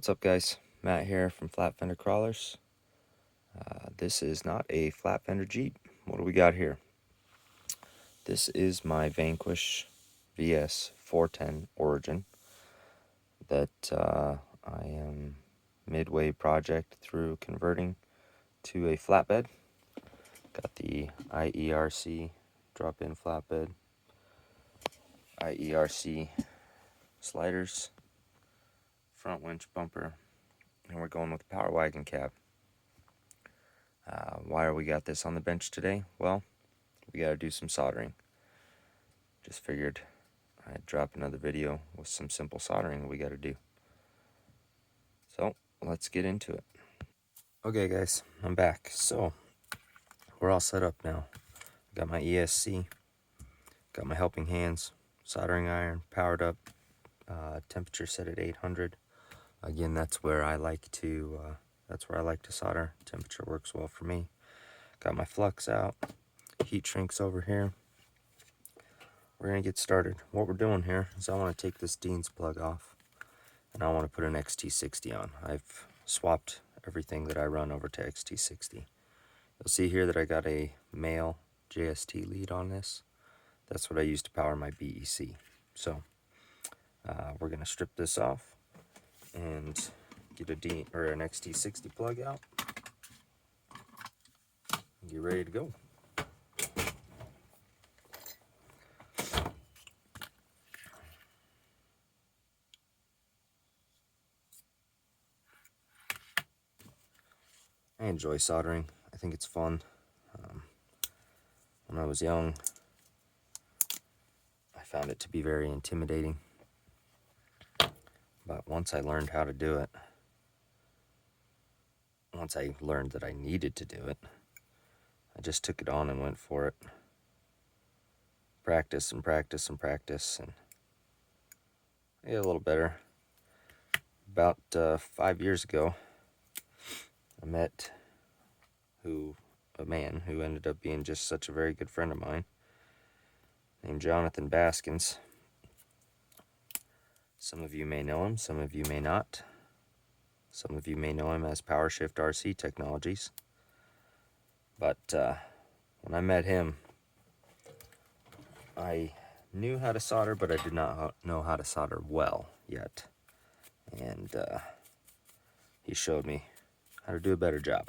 What's up, guys? Matt here from Flat Fender Crawlers. This is not a flat fender Jeep. What do we got here? This is my Vanquish VS 410 Origin that I am midway project through converting to a flatbed. Got the IERC drop-in flatbed, IERC sliders, front winch bumper, and we're going with the Power Wagon cab. Why are we got this on the bench today? Well, we got to do some soldering. Just figured I'd drop another video with some simple soldering we got to do. So let's get into it. Okay, guys, I'm back. So we're all set up now. Got my ESC, got my helping hands, soldering iron powered up, temperature set at 800. Again, that's where I like to solder. Temperature works well for me. Got my flux out, heat shrinks over here. We're gonna get started. What we're doing here is I want to take this Dean's plug off and I want to put an XT60 on. I've swapped everything that I run over to XT60. You'll see here that I got a male JST lead on this. That's what I use to power my BEC. So we're gonna strip this off and get an XT60 plug out. Get ready to go. I enjoy soldering. I think it's fun. When I was young, I found it to be very intimidating. But once I learned how to do it, once I learned that I needed to do it, I just took it on and went for it. Practice and practice and practice, and I get a little better. About 5 years ago, I met a man who ended up being just such a very good friend of mine, named Jonathan Baskins. Some of you may know him, some of you may not. Some of you may know him as PowerShift RC Technologies. But when I met him, I knew how to solder, but I did not know how to solder well yet. And he showed me how to do a better job.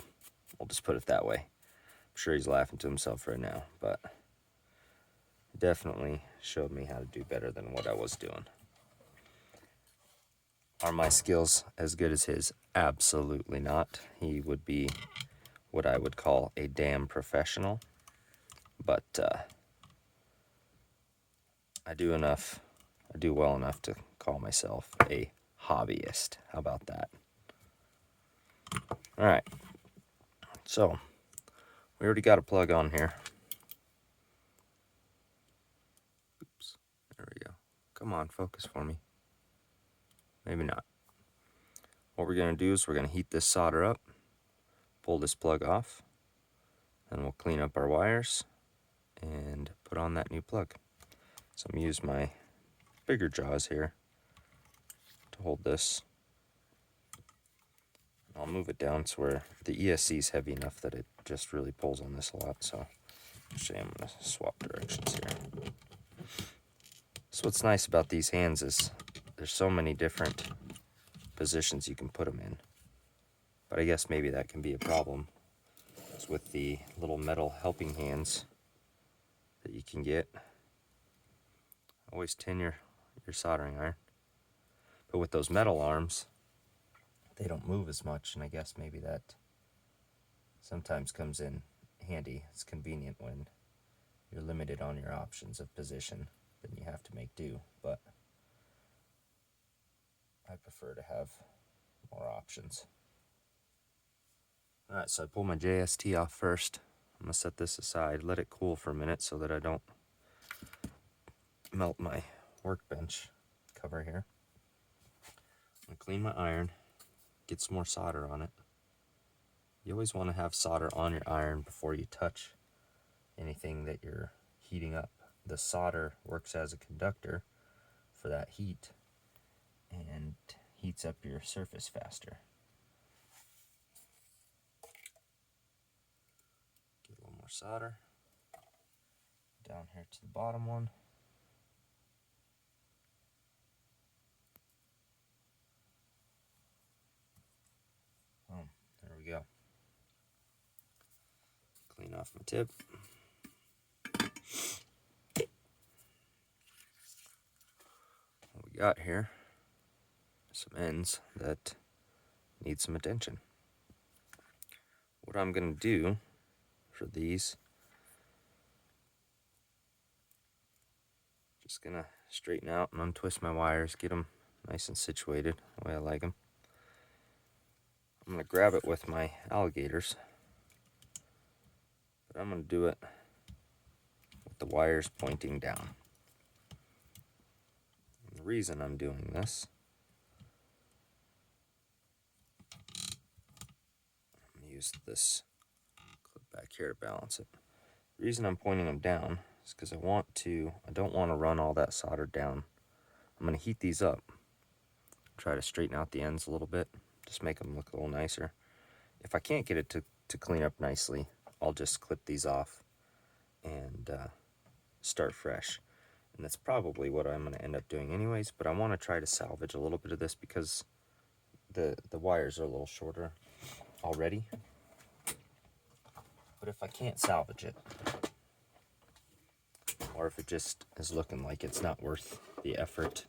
We'll just put it that way. I'm sure he's laughing to himself right now, but he definitely showed me how to do better than what I was doing. Are my skills as good as his? Absolutely not. He would be what I would call a damn professional. But I do well enough to call myself a hobbyist. How about that? All right. So we already got a plug on here. Oops. There we go. Come on, focus for me. Maybe not. What we're going to do is we're going to heat this solder up, pull this plug off, and we'll clean up our wires and put on that new plug. So I'm going to use my bigger jaws here to hold this. I'll move it down to where the ESC is heavy enough that it just really pulls on this a lot. So actually I'm going to swap directions here. So what's nice about these hands is there's so many different positions you can put them in. But I guess maybe that can be a problem with the little metal helping hands that you can get. Always tin your soldering iron. But with those metal arms, they don't move as much, and I guess maybe that sometimes comes in handy. It's convenient when you're limited on your options of position, then you have to make do, but I prefer to have more options. Alright, so I pull my JST off first. I'm going to set this aside, let it cool for a minute so that I don't melt my workbench cover here. I'm going to clean my iron, get some more solder on it. You always want to have solder on your iron before you touch anything that you're heating up. The solder works as a conductor for that heat, and heats up your surface faster. Get a little more solder down here to the bottom one. There we go. Clean off my tip. What we got here, some ends that need some attention. What I'm going to do for these, just going to straighten out and untwist my wires, get them nice and situated the way I like them. I'm going to grab it with my alligators, but I'm going to do it with the wires pointing down. And the reason I'm doing this, I'm going to use this clip back here to balance it. The reason I'm pointing them down is because I don't want to run all that solder down. I'm going to heat these up, try to straighten out the ends a little bit, just make them look a little nicer. If I can't get it to clean up nicely, I'll just clip these off and start fresh. And that's probably what I'm going to end up doing anyways, but I want to try to salvage a little bit of this because the wires are a little shorter already. But if I can't salvage it, or if it just is looking like it's not worth the effort,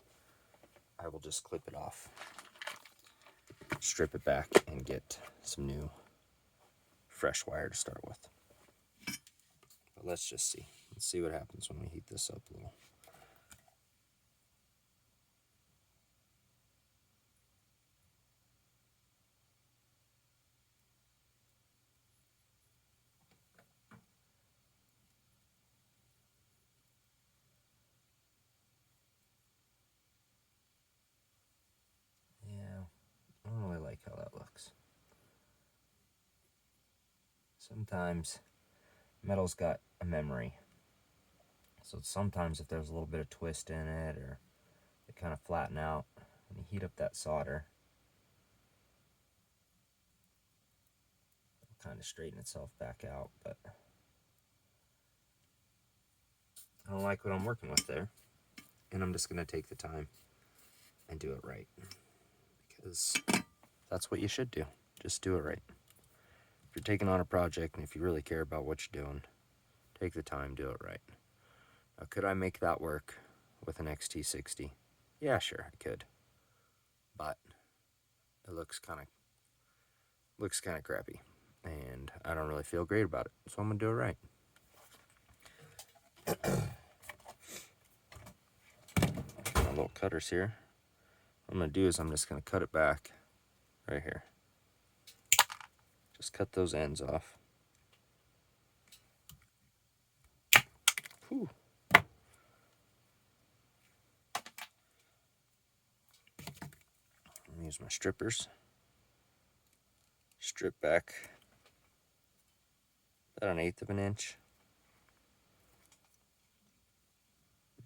I will just clip it off, strip it back, and get some new fresh wire to start with. But let's just see. Let's see what happens when we heat this up a little. Yeah, I don't really like how that looks. Sometimes metal's got a memory. So sometimes if there's a little bit of twist in it, or they kind of flatten out, when you heat up that solder, it'll kind of straighten itself back out. But I don't like what I'm working with there, and I'm just going to take the time and do it right, because that's what you should do. Just do it right. If you're taking on a project and if you really care about what you're doing, take the time, do it right. Now, could I make that work with an XT60? Yeah, sure, I could. But it looks kind of crappy, and I don't really feel great about it, so I'm gonna do it right. My little cutters here. What I'm gonna do is I'm just gonna cut it back right here. Just cut those ends off. Whew. I'm gonna use my strippers. Strip back about 1/8 of an inch.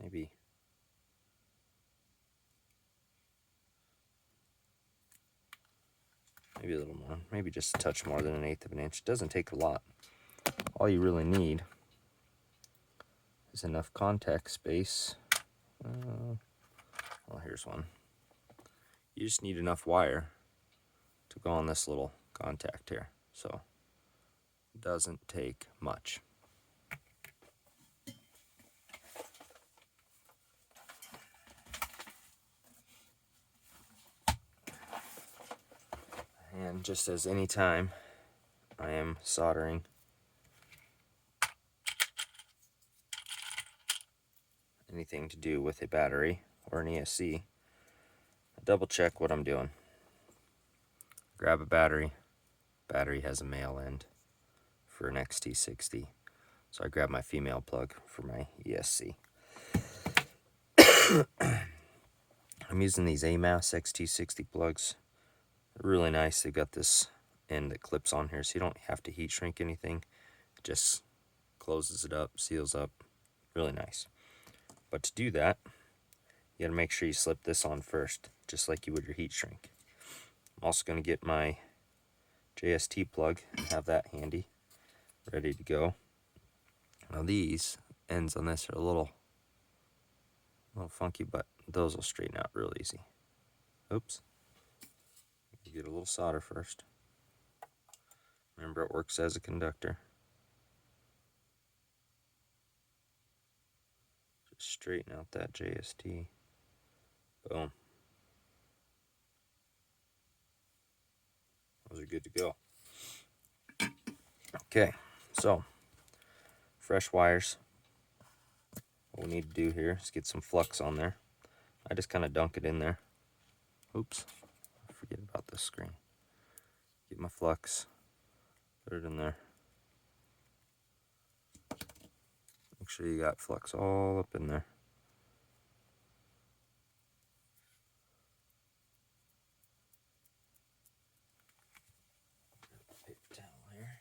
Maybe a little more, maybe just a touch more than 1/8 of an inch. It doesn't take a lot. All you really need is enough contact space. Well, here's one. You just need enough wire to go on this little contact here. So it doesn't take much. And just as any time I am soldering anything to do with a battery or an ESC, I double check what I'm doing. Grab a battery. Battery has a male end for an XT60. So I grab my female plug for my ESC. I'm using these AMAS XT60 plugs. They're really nice. They've got this end that clips on here, so you don't have to heat shrink anything. It just closes it up, seals up. Really nice. But to do that, you gotta make sure you slip this on first. just like you would your heat shrink. I'm also going to get my JST plug and have that handy, ready to go. Now these ends on this are a little funky, but those will straighten out real easy. Oops. You get a little solder first. Remember, it works as a conductor. Just straighten out that JST. Boom. Those are good to go. Okay, so fresh wires. What we need to do here is get some flux on there. I just kind of dunk it in there. Oops, forget about this screen. Get my flux, put it in there. Make sure you got flux all up in there. Paper towel here.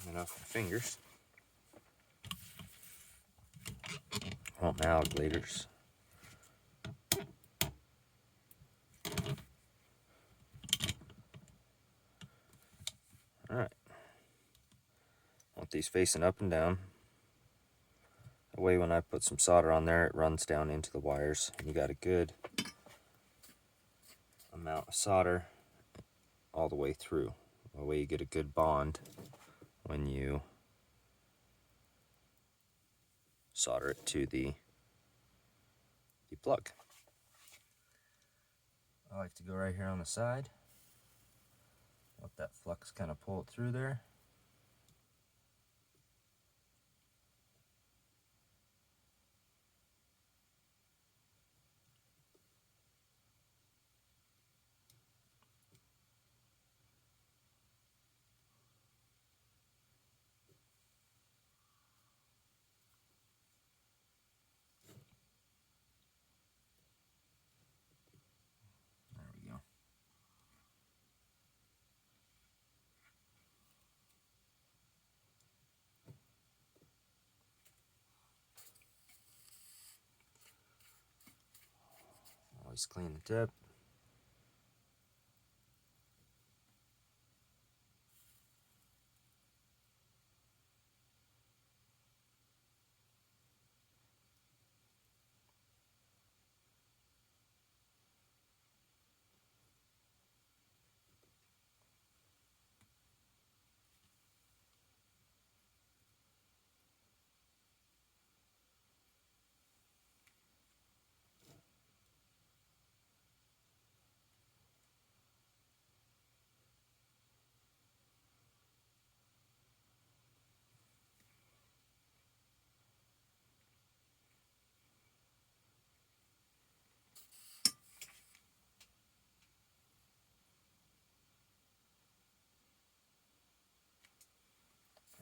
Clean it off my fingers. Want my alligators. Alright. Want these facing up and down. That way when I put some solder on there, it runs down into the wires and you got a good amount of solder all the way through. That way you get a good bond when you solder it to the plug. I like to go right here on the side. Let that flux kind of pull it through there. There we go. Always clean the tip.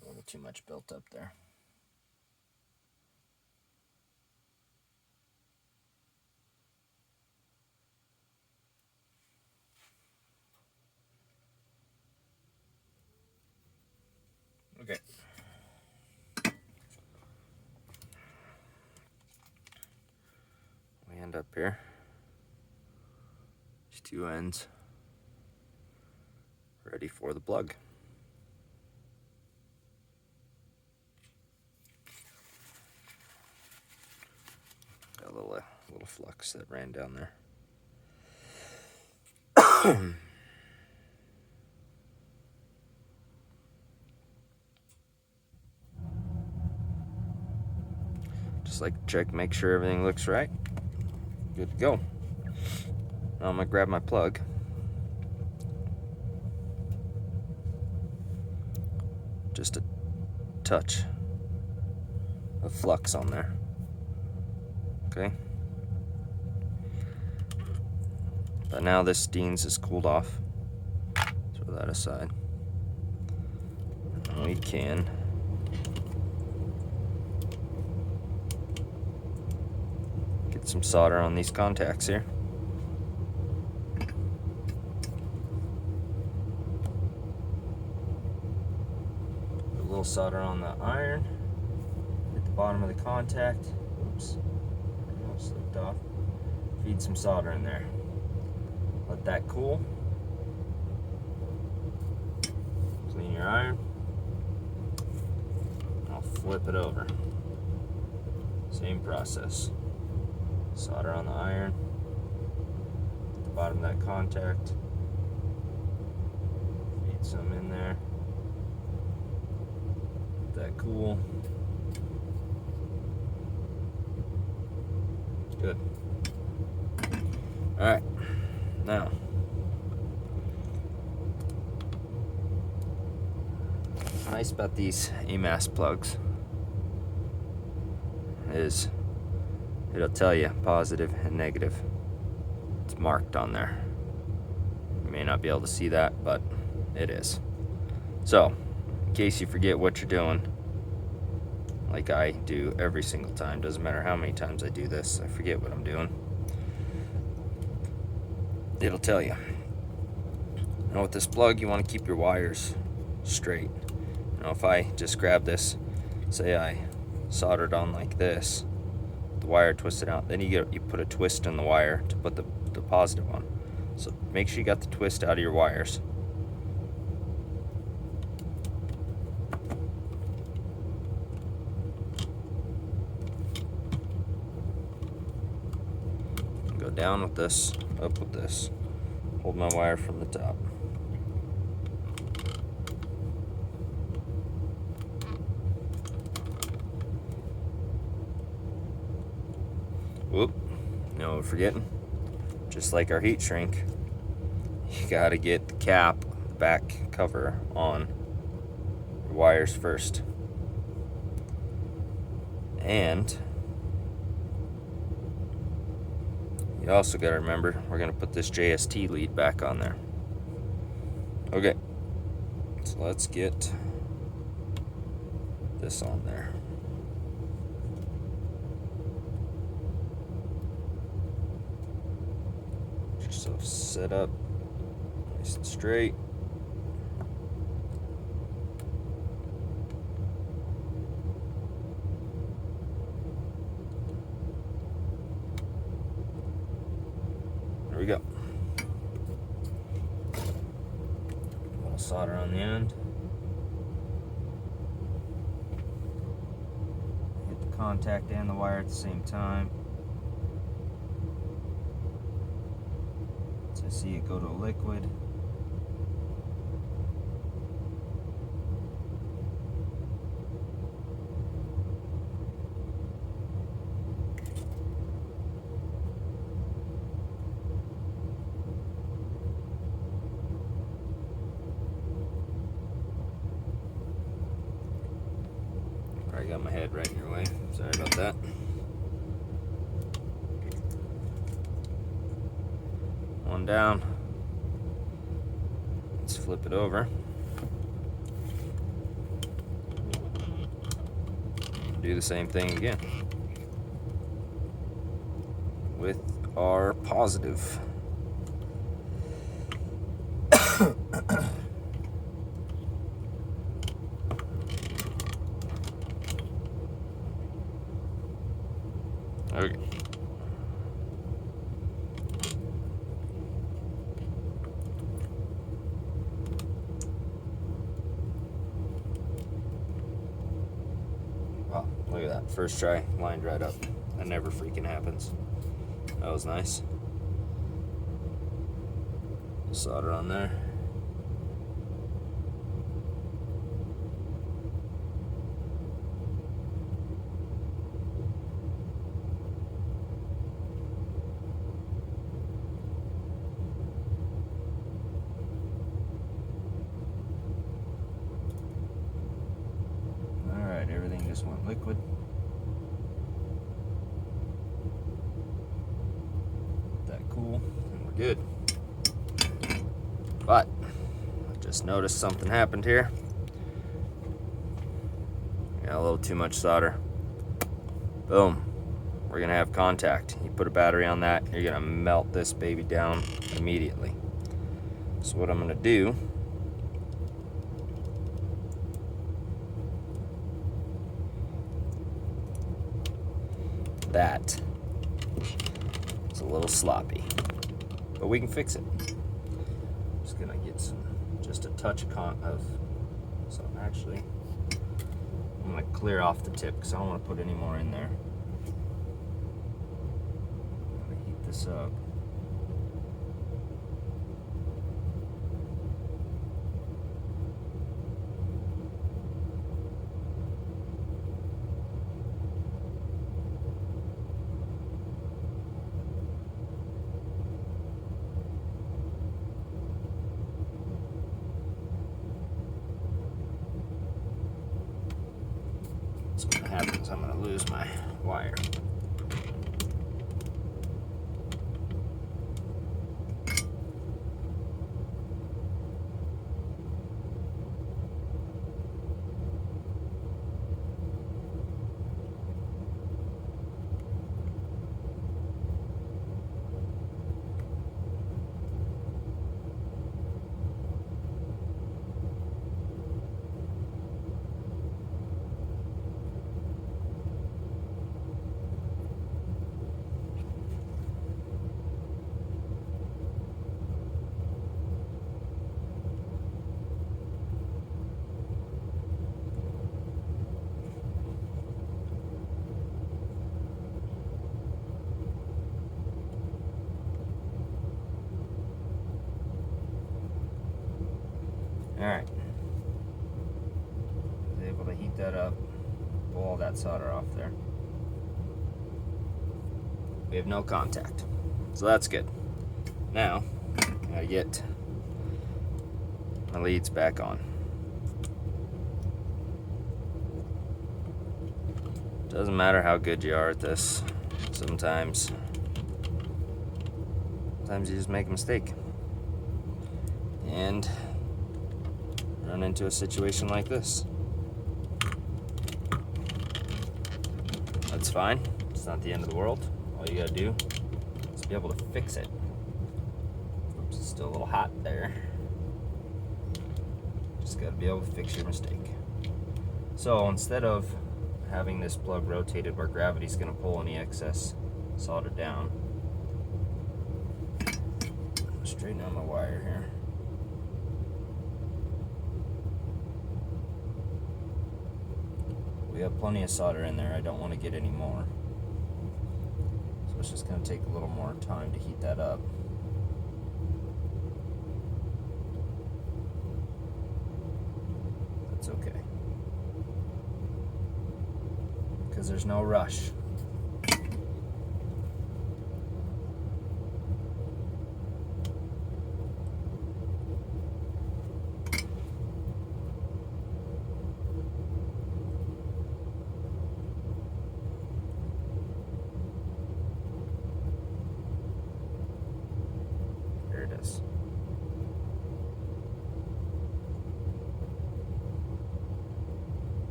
A little too much built up there. Okay. We end up here. These two ends ready for the plug. Got a little flux that ran down there. Just like to check, make sure everything looks right. Good to go. Now I'm gonna grab my plug. Just a touch of flux on there. Okay. But now this Steens is cooled off. Throw that aside. And we can get some solder on these contacts here. Put a little solder on the iron at the bottom of the contact. Oops, almost slipped off. If feed some solder in there. Let that cool. Clean your iron. I'll flip it over. Same process. Solder on the iron. At the bottom of that contact. Feed some in there. Let that cool. Good. Alright. Now, what's nice about these AMAS plugs is it'll tell you positive and negative. It's marked on there. You may not be able to see that, but it is. So, in case you forget what you're doing, like I do every single time, doesn't matter how many times I do this, I forget what I'm doing. It'll tell you. Now with this plug, you want to keep your wires straight. If I just grab this, say I soldered on like this, the wire twisted out, then you put a twist in the wire to put the positive on. So make sure you got the twist out of your wires. Go down with this, up with this. Hold my wire from the top. Whoop, you know what we're forgetting? Just like our heat shrink, you gotta get the cap, the back cover on your wires first. And you also gotta remember, we're gonna put this JST lead back on there. Okay, so let's get this on there. Yourself set up nice and straight. There we go. A little solder on the end. Hit the contact and the wire at the same time. So see it go to liquid. I got my head right in your way. Sorry about that. One down. Let's flip it over. Do the same thing again with our positive. Okay. Wow, look at that. First try, lined right up. That never freaking happens. That was nice. Solder on there. Everything just went liquid. Let that cool, and we're good. But I just noticed something happened here. Got a little too much solder. Boom. We're gonna have contact. You put a battery on that, you're gonna melt this baby down immediately. So what I'm gonna do, that is a little sloppy, but we can fix it. Just gonna get just a touch of, so actually, I'm gonna clear off the tip because I don't want to put any more in there. I'm gonna heat this up. What's going to happen is I'm going to lose my wire. Alright, I was able to heat that up, pull all that solder off there. We have no contact, so that's good. Now, I gotta get my leads back on. Doesn't matter how good you are at this, sometimes you just make a mistake. And run into a situation like this. That's fine. It's not the end of the world. All you gotta do is be able to fix it. Oops, it's still a little hot there. Just gotta be able to fix your mistake. So instead of having this plug rotated where gravity's gonna pull any excess solder down, straighten out my wire here. We have plenty of solder in there. I don't want to get any more. So it's just going to take a little more time to heat that up. That's okay. Because there's no rush.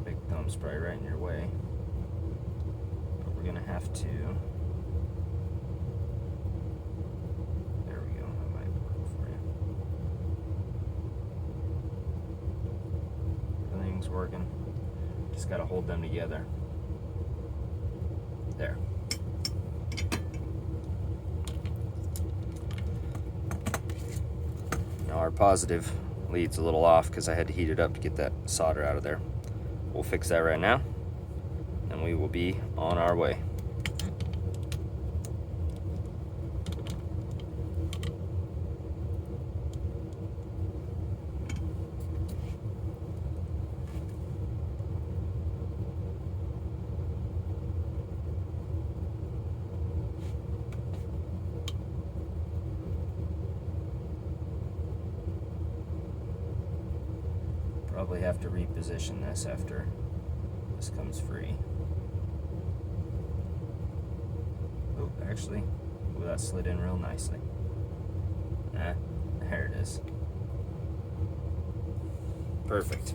Big thumb's probably right in your way, but we're gonna have to. There we go. That might work for you. Everything's working. Just gotta hold them together. There. Our positive lead's a little off because I had to heat it up to get that solder out of there. We'll fix that right now, and we will be on our way. Probably have to reposition this after this comes free. Oh, actually, ooh, that slid in real nicely. There it is. Perfect.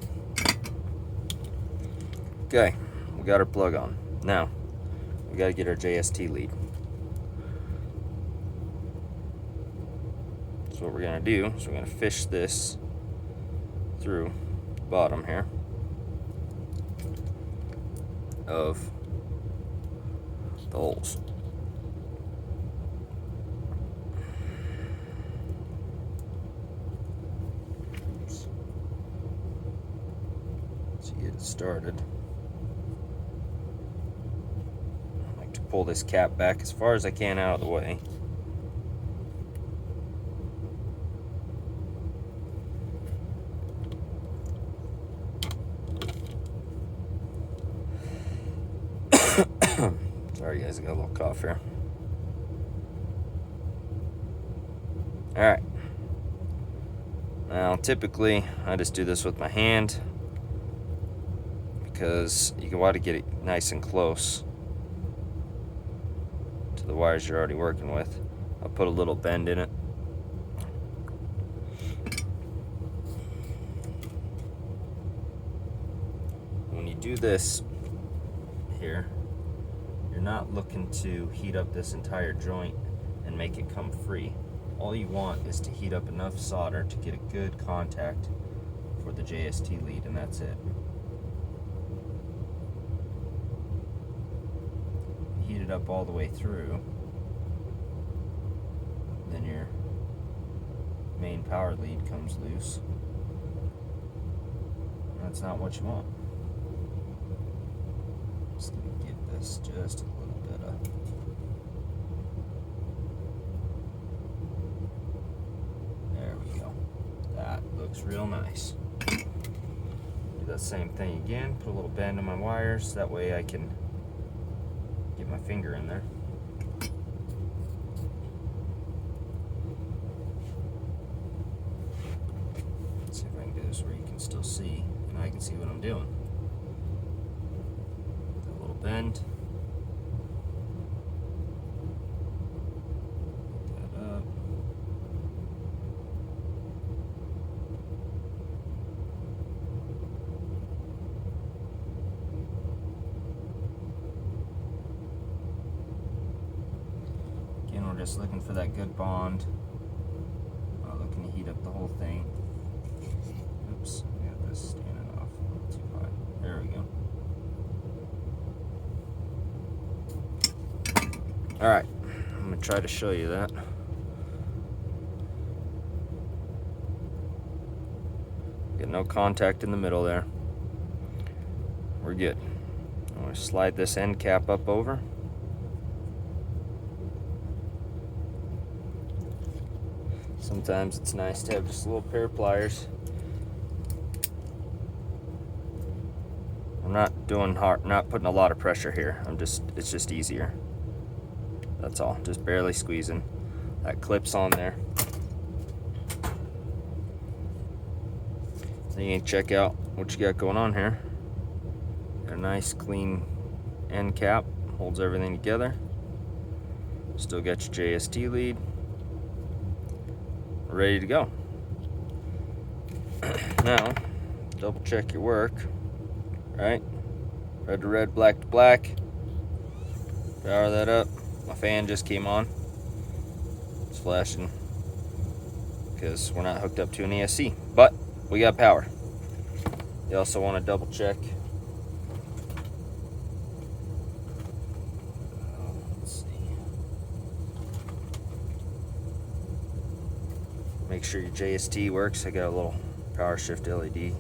Okay, we got our plug on. Now, we got to get our JST lead. So what we're going to do is we're going to fish this through bottom here of the holes. get it started. I like to pull this cap back as far as I can out of the way. Sorry guys, I got a little cough here. Alright. Now typically I just do this with my hand because you want to get it nice and close to the wires you're already working with. I'll put a little bend in it. When you do this here, you're not looking to heat up this entire joint and make it come free. All you want is to heat up enough solder to get a good contact for the JST lead, and that's it. Heat it up all the way through, then your main power lead comes loose. That's not what you want. Just gonna give this just a little bit of real nice. Do that same thing again, put a little bend on my wires, that way I can get my finger in there. Let's see if I can do this where you can still see and I can see what I'm doing. A little bend. We're just looking for that good bond. Looking to heat up the whole thing. Oops, I got this standing off a little too high. There we go. Alright, I'm going to try to show you that. Get no contact in the middle there. We're good. I'm going to slide this end cap up over. Sometimes it's nice to have just a little pair of pliers. I'm not doing hard, not putting a lot of pressure here. It's just easier. That's all, just barely squeezing. That clips on there. Then you can check out what you got going on here. Got a nice clean end cap, holds everything together. Still got your JST lead. Ready to go. Now, double check your work. Right? Red to red, black to black. Power that up. My fan just came on. It's flashing because we're not hooked up to an ESC, but we got power. You also want to double check. Make sure your JST works. I got a little power shift LED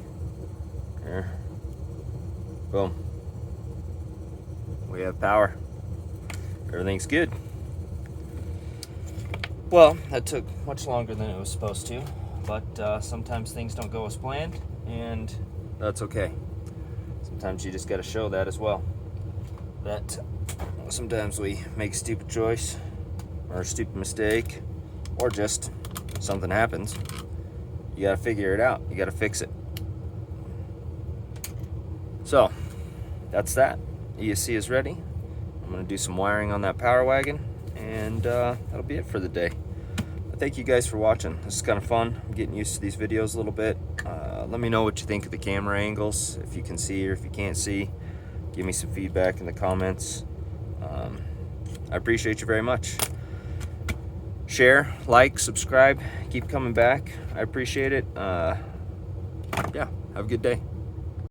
here. Boom. We have power. Everything's good. Well, that took much longer than it was supposed to, but sometimes things don't go as planned, and that's okay. Sometimes you just got to show that as well. That sometimes we make a stupid choice or a stupid mistake, or just something happens. You gotta figure it out. You gotta fix it. So that's that. ESC is ready. I'm gonna do some wiring on that power wagon, and that'll be it for the day. Thank you guys for watching. This is kind of fun. I'm getting used to these videos a little bit. Let me know what you think of the camera angles, if you can see or if you can't see. Give me some feedback in the comments. I appreciate you very much. Share, like, subscribe, keep coming back. I appreciate it. Yeah, have a good day.